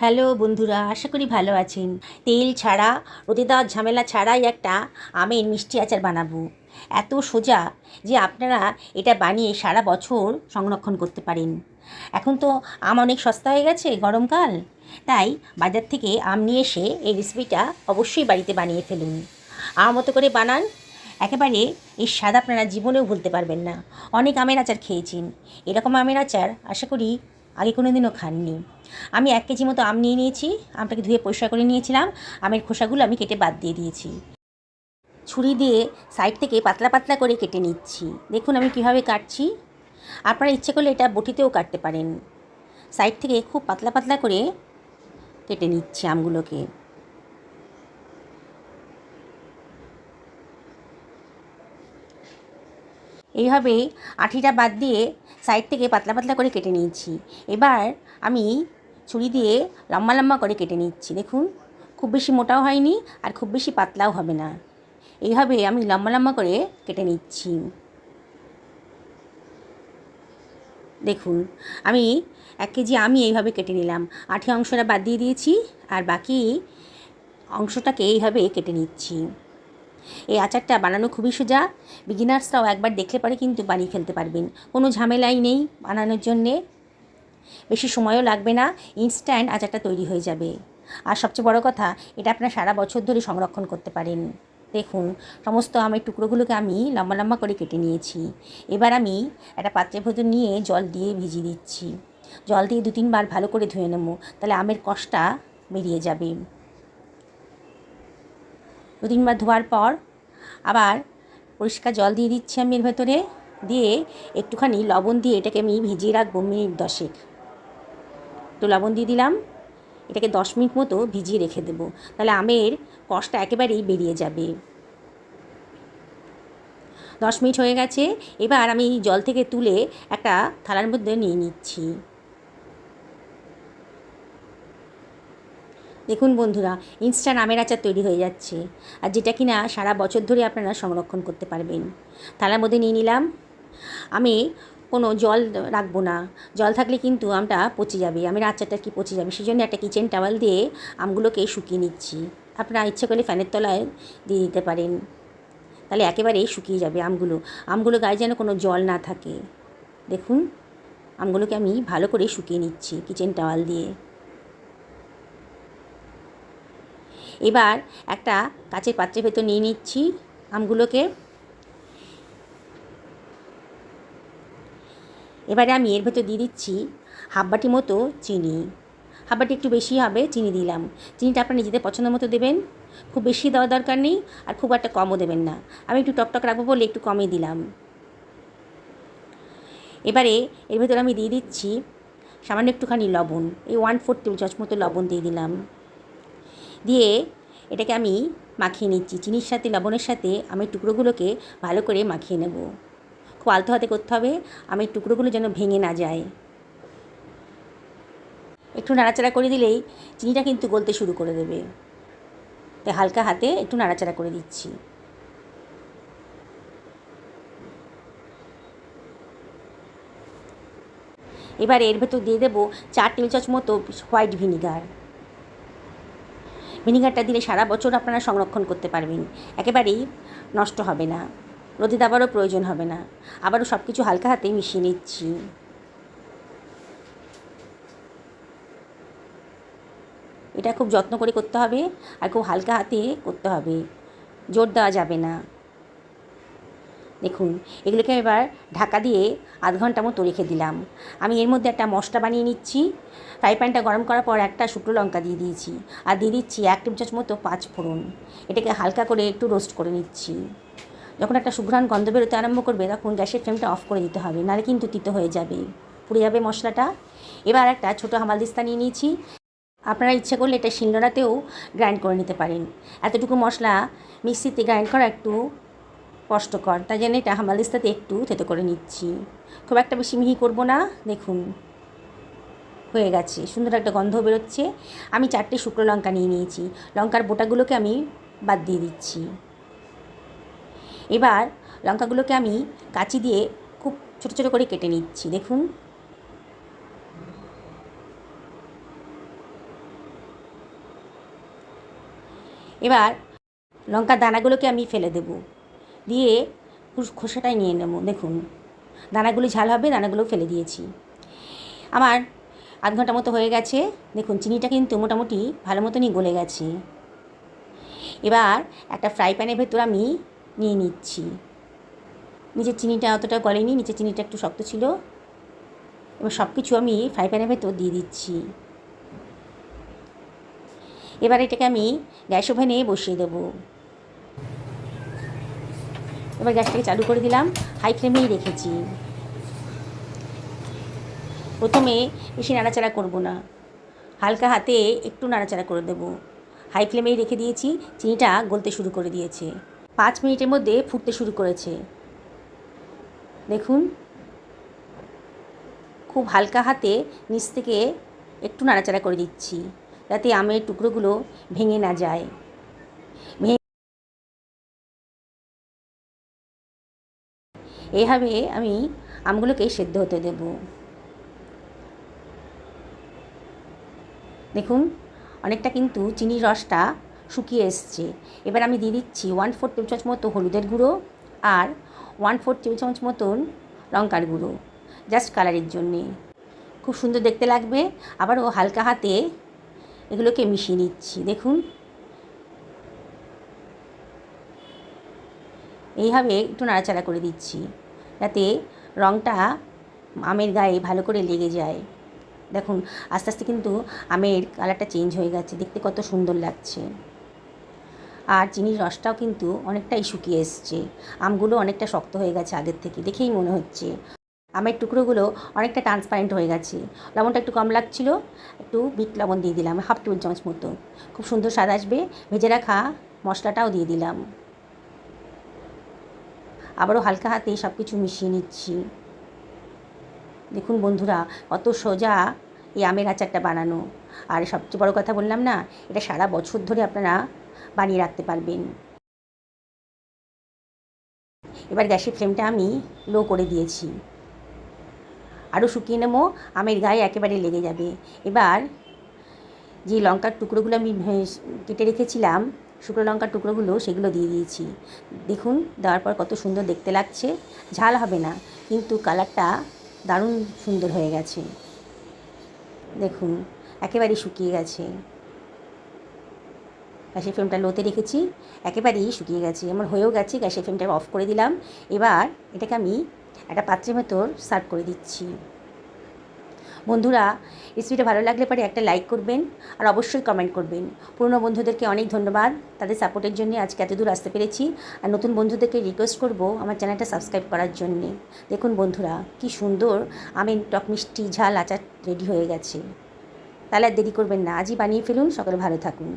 Hello বন্ধুরা, আশা করি ভালো আছেন। তেল ছাড়া, রোদে দেওয়ার ঝামেলা ছাড়াই একটা আমের মিষ্টি আচার বানাবো। এত সোজা যে আপনারা এটা বানিয়ে সারা বছর সংরক্ষণ করতে পারেন। এখন তো আম অনেক সস্তা হয়ে গেছে, গরমকাল, তাই বাজার থেকে আম নিয়ে এসে এই রেসিপিটা অবশ্যই বাড়িতে বানিয়ে ফেলুন। আমার মতো করে বানান, একেবারে এর স্বাদ আপনারা জীবনেও ভুলতে পারবেন না। অনেক আমের আচার খেয়েছেন, এরকম আমের আচার আশা করি আগে কোনো দিনও খাননি। আমি 1 কেজি মতো আম নিয়ে নিয়েছি। আমটাকে ধুয়ে পরিষ্কার করে নিয়েছিলাম। আমের খোসাগুলো আমি কেটে বাদ দিয়ে দিয়েছি। ছুরি দিয়ে সাইড থেকে পাতলা পাতলা করে কেটে নিচ্ছি। দেখুন আমি কিভাবে কাটছি। আপনারা ইচ্ছে করলে এটা বটিতেও কাটতে পারেন। সাইড থেকে খুব পাতলা পাতলা করে কেটে নিচ্ছি আমগুলোকে। এইভাবে আঠিটা বাদ দিয়ে সাইড থেকে পাতলা পাতলা করে কেটে নিয়েছি। এবার আমি ছুরি দিয়ে লম্বা লম্বা করে কেটে নিচ্ছি। দেখুন খুব বেশি মোটাও হয়নি আর খুব বেশি পাতলাও হবে না। এইভাবে আমি লম্বা লম্বা করে কেটে নিচ্ছি। দেখুন আমি 1 কেজি আমি এইভাবে কেটে নিলাম। আঠি অংশটা বাদ দিয়ে দিয়েছি আর বাকি অংশটাকে এইভাবে কেটে নিচ্ছি। এই আচারটা বানানো খুবই সোজা। বিগিনার্সরাও একবার দেখলে পরে কিন্তু বানিয়ে ফেলতে পারবেন। কোনো ঝামেলাই নেই বানানোর জন্যে, বেশি সময়ও লাগবে না। ইনস্ট্যান্ট আচারটা তৈরি হয়ে যাবে। আর সবচেয়ে বড় কথা, এটা আপনারা সারা বছর ধরে সংরক্ষণ করতে পারেন। দেখুন সমস্ত আমের টুকরোগুলোকে আমি লম্বা লম্বা করে কেটে নিয়েছি। এবার আমি একটা পাত্রের ভেতর নিয়ে জল দিয়ে ভিজিয়ে দিচ্ছি। জল দিয়ে 2-3 বার ভালো করে ধুয়ে নেব, তাহলে আমের কষটা বেরিয়ে যাবে। 2-3 বার ধোয়ার পর আবার পরিষ্কার জল দিয়ে দিচ্ছি আমি এর ভেতরে। দিয়ে একটুখানি লবণ দিয়ে এটাকে আমি ভিজিয়ে রাখবো মিনিট 10। তো লবণ দিয়ে দিলাম। এটাকে 10 মিনিট মতো ভিজিয়ে রেখে দেবো, তাহলে আমের কষটা একেবারেই বেরিয়ে যাবে। 10 মিনিট হয়ে গেছে। এবার আমি জল থেকে তুলে একটা থালার মধ্যে নিয়ে নিচ্ছি। দেখুন বন্ধুরা, ইনস্ট্যান্ট আমের আচার তৈরি হয়ে যাচ্ছে, আর যেটা কিনা সারা বছর ধরে আপনারা সংরক্ষণ করতে পারবেন। থালার মধ্যে নিয়ে নিলাম। আমি কোনো জল রাখবো না, জল থাকলে কিন্তু আমটা পচে যাবে, আমের আচারটা কি পচে যাবে। সেই জন্য একটা কিচেন টাওয়াল দিয়ে আমগুলোকে শুকিয়ে নিচ্ছি। আপনারা ইচ্ছে করলে ফ্যানের তলায় দিয়ে দিতে পারেন, তাহলে একেবারেই শুকিয়ে যাবে আমগুলো গায়ে যেন কোনো জল না থাকে। দেখুন আমগুলোকে আমি ভালো করে শুকিয়ে নিচ্ছি কিচেন টাওয়াল দিয়ে। এবার একটা কাচের পাত্রের ভেতর নিয়ে নিচ্ছি আমগুলোকে। এবারে আমি এর ভেতর দিয়ে দিচ্ছি হাফ বাটি মতো চিনি। হাফ বাটি একটু বেশি হবে চিনি দিলাম। চিনিটা আপনার নিজেদের পছন্দ মতো দেবেন, খুব বেশি দেওয়ার দরকার নেই আর খুব একটা কমও দেবেন না। আমি একটু টকটক রাখবো বলে একটু কমই দিলাম। এবারে এর ভেতর আমি দিয়ে দিচ্ছি সামান্য একটুখানি লবণ, এই 1/4 টেবিল চামচ মতো লবণ দিয়ে দিলাম। দিয়ে এটাকে আমি মাখিয়ে নিচ্ছি। চিনির সাথে লবণের সাথে আমি টুকরোগুলোকে ভালো করে মাখিয়ে নেব। খুব আলতো হাতে করতে হবে, আমের টুকরোগুলো যেন ভেঙে না যায়। একটু নাড়াচাড়া করে দিলেই চিনিটা কিন্তু গলতে শুরু করে দেবে, তাই হালকা হাতে একটু নাড়াচাড়া করে দিচ্ছি। এবার এর ভেতর দিয়ে দেবো 4 টেবিল চামচ মতো হোয়াইট ভিনিগার। ভিনিগারটা দিলে সারা বছর আপনারা সংরক্ষণ করতে পারবেন, একেবারেই নষ্ট হবে না, রোদে দেওয়ারও প্রয়োজন হবে না। আবারও সব কিছু হালকা হাতে মিশিয়ে নিচ্ছি। এটা খুব যত্ন করে করতে হবে আর খুব হালকা হাতে করতে হবে, জোর দেওয়া যাবে না। দেখুন এগুলোকে এবার ঢাকা দিয়ে আধ ঘন্টা মতো রেখে দিলাম। আমি এর মধ্যে একটা মশলা বানিয়ে নিচ্ছি। ফ্রাই প্যানটা গরম করার পর একটা শুকনো লঙ্কা দিয়ে দিয়েছি আর দিয়ে দিচ্ছি 1 টেবিল চামচ মতো 5 ফোড়ন। এটাকে হালকা করে একটু রোস্ট করে নিচ্ছি। যখন একটা সুঘ্রাণ গন্ধ বেরোতে আরম্ভ করবে তখন গ্যাসের ফ্লেমটা অফ করে দিতে হবে, নাহলে কিন্তু তিতো হয়ে যাবে, পুড়ে যাবে মশলাটা। এবার একটা ছোটো হামালদিস্তা নিয়ে নিয়েছি। আপনারা ইচ্ছে করলে এটা শিলনোড়াতেও গ্রাইন্ড করে নিতে পারেন। এতটুকু মশলা মিক্সিতে গ্রাইন্ড করা একটু কষ্টকর, তাই জন্য এটা হামালদিস্তাতে একটু থেতো করে নিচ্ছি। খুব একটা বেশি মিহি করব না। দেখুন হয়ে গেছে, সুন্দর একটা গন্ধ বেরোচ্ছে। আমি 4টে শুকনো লঙ্কা নিয়ে নিয়েছি, লঙ্কার বোটাগুলোকে আমি বাদ দিয়ে দিচ্ছি। এবার লঙ্কাগুলোকে আমি কাঁচি দিয়ে খুব ছোটো ছোটো করে কেটে নিচ্ছি। দেখুন এবার লঙ্কার দানাগুলোকে আমি ফেলে দেব, দিয়ে খোসাটাই নিয়ে নেব। দেখুন দানাগুলো ঝাল হবে, দানাগুলো ফেলে দিয়েছি। আমার আধ ঘন্টা মতো হয়ে গেছে। দেখুন চিনিটা কিন্তু মোটামুটি ভালো মতনই গলে গেছে। এবার একটা ফ্রাই প্যানের ভেতর আমি নিয়ে নিচ্ছি। নিচের চিনিটা অতটা গলেনি, নিচের চিনিটা একটু শক্ত ছিল। এবার সব কিছু আমি ফ্রাই প্যানের ভেতর দিয়ে দিচ্ছি। এবার এটাকে আমি গ্যাস ওভেনে বসিয়ে দেবো। এবার গ্যাসটাকে চালু করে দিলাম, হাই ফ্লেমেই রেখেছি। প্রথমে বেশি নাড়াচাড়া করব না, হালকা হাতে একটু নাড়াচাড়া করে দেবো। হাই ফ্লেমেই রেখে দিয়েছি। চিনিটা গলতে শুরু করে দিয়েছে, 5 মিনিটের মধ্যে ফুটতে শুরু করেছে। দেখুন খুব হালকা হাতে নিচ থেকে একটু নাড়াচাড়া করে দিচ্ছি, যাতে আমের টুকরোগুলো ভেঙে না যায়। এইভাবে আমি আমগুলোকে সেদ্ধ হতে দেব। দেখুন অনেকটা কিন্তু চিনির রসটা শুকিয়ে এসছে। এবার আমি দিয়ে দিচ্ছি 1/4 টেবিল চামচ মতো হলুদের গুঁড়ো আর 1/4 টেবিল চামচ মতন লঙ্কার গুঁড়ো, জাস্ট কালারের জন্যে। খুব সুন্দর দেখতে লাগবে। আবারও হালকা হাতে এগুলোকে মিশিয়ে নিচ্ছি। দেখুন এইভাবে একটু নাড়াচাড়া করে দিচ্ছি, যাতে রঙটা আমের গায়ে ভালো করে লেগে যায়। দেখুন আস্তে আস্তে কিন্তু আমের কালারটা চেঞ্জ হয়ে গেছে, দেখতে কত সুন্দর লাগছে। আর চিনির রসটাও কিন্তু অনেকটাই শুকিয়ে এসছে, আমগুলো অনেকটা শক্ত হয়ে গেছে আগের থেকে, দেখেই মনে হচ্ছে। আমের টুকরোগুলো অনেকটা ট্রান্সপারেন্ট হয়ে গেছে। লবণটা একটু কম লাগছিল, একটু বিট লবণ দিয়ে দিলাম 1/2 টেবিল চামচ মতো। খুব সুন্দর স্বাদ আসবে। ভেজে রাখা মশলাটাও দিয়ে দিলাম। আবারও হালকা হাতে সব কিছু মিশিয়ে নিচ্ছি। দেখুন বন্ধুরা কত সোজা এই আমের আচারটা বানানো। আর সবচেয়ে বড় কথা বললাম না, এটা সারা বছর ধরে আপনারা বানিয়ে রাখতে পারবেন। এবার গ্যাসের ফ্লেমটা আমি লো করে দিয়েছি, আরও শুকিয়ে নেব, আমের গায়ে একেবারে লেগে যাবে। এবার যে লঙ্কার টুকরোগুলো আমি কেটে রেখেছিলাম, শুকনো লঙ্কার টুকরোগুলো, সেগুলো দিয়ে দিয়েছি। দেখুন দেওয়ার পর কত সুন্দর দেখতে লাগছে। ঝাল হবে না, কিন্তু কালারটা দারুণ সুন্দর হয়ে গেছে। দেখুন একেবারেই শুকিয়ে গেছে। গ্যাসের ফ্লেমটা লোতে রেখেছি, একেবারেই শুকিয়ে গেছে, আমার হয়েও গেছে। গ্যাসের ফ্লেমটা অফ করে দিলাম। এবার এটাকে আমি একটা পাত্রের ভেতর সার্ভ করে দিচ্ছি। বন্ধুরা রেসিপিটা ভালো লাগলে পরে একটা লাইক করবেন আর অবশ্যই কমেন্ট করবেন। পুরনো বন্ধুদেরকে অনেক ধন্যবাদ, তাদের সাপোর্টের জন্য আজকে এত দূর আসতে পেরেছি। আর নতুন বন্ধুদেরকে রিকোয়েস্ট করব আমার চ্যানেলটা সাবস্ক্রাইব করার জন্যে। দেখুন বন্ধুরা কি সুন্দর আমের টক মিষ্টি ঝাল আচার রেডি হয়ে গেছে। তাহলে আর দেরি করবেন না, আজই বানিয়ে ফেলুন। সকলে ভালো থাকুন।